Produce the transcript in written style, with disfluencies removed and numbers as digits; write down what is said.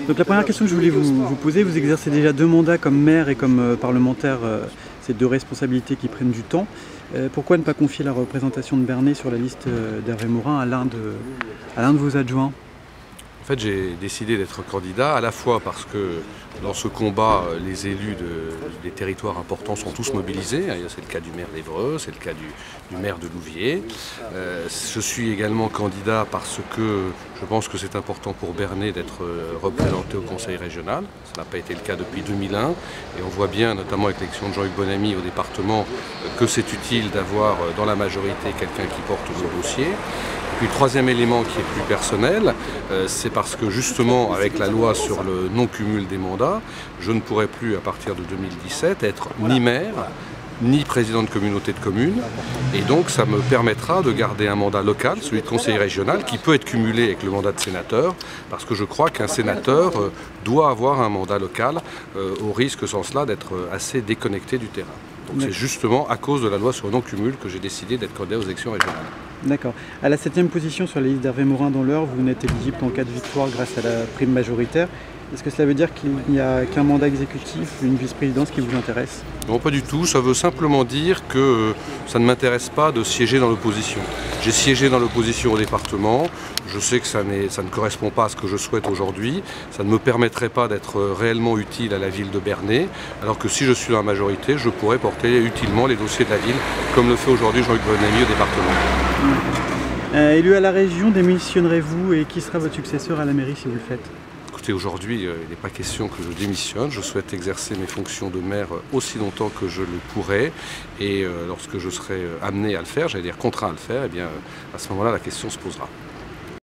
Donc la première question que je voulais vous poser, vous exercez déjà 2 mandats comme maire et comme parlementaire, c'est 2 responsabilités qui prennent du temps. Pourquoi ne pas confier la représentation de Bernay sur la liste d'Hervé Morin à l'un de vos adjoints? En fait, j'ai décidé d'être candidat à la fois parce que dans ce combat, les élus des territoires importants sont tous mobilisés. C'est le cas du maire d'Évreux, c'est le cas du maire de Louviers. Je suis également candidat parce que je pense que c'est important pour Bernay d'être représenté au conseil régional. Ça n'a pas été le cas depuis 2001 et on voit bien, notamment avec l'élection de Jean-Hugues Bonamy au département, que c'est utile d'avoir dans la majorité quelqu'un qui porte le dossier. Puis le troisième élément qui est plus personnel, c'est parce que justement avec la loi sur le non-cumul des mandats, je ne pourrai plus à partir de 2017 être ni maire, ni président de communauté de communes. Et donc ça me permettra de garder un mandat local, celui de conseiller régional, qui peut être cumulé avec le mandat de sénateur, parce que je crois qu'un sénateur doit avoir un mandat local, au risque sans cela d'être assez déconnecté du terrain. Donc c'est justement à cause de la loi sur le non-cumul que j'ai décidé d'être candidat aux élections régionales. D'accord. À la 7e position sur la liste d'Hervé Morin dans l'Eure, vous n'êtes éligible qu'en cas de victoire grâce à la prime majoritaire. Est-ce que cela veut dire qu'il n'y a qu'un mandat exécutif, une vice-présidence qui vous intéresse? Non, pas du tout. Ça veut simplement dire que ça ne m'intéresse pas de siéger dans l'opposition. J'ai siégé dans l'opposition au département. Je sais que ça ne correspond pas à ce que je souhaite aujourd'hui. Ça ne me permettrait pas d'être réellement utile à la ville de Bernay. Alors que si je suis dans la majorité, je pourrais porter utilement les dossiers de la ville, comme le fait aujourd'hui Jean-Hugues Bonamy au département. Élu à la région, démissionnerez-vous et qui sera votre successeur à la mairie si vous le faites? Écoutez, aujourd'hui, il n'est pas question que je démissionne. Je souhaite exercer mes fonctions de maire aussi longtemps que je le pourrai. Et lorsque je serai amené à le faire, j'allais dire contraint à le faire, eh bien, à ce moment-là, la question se posera.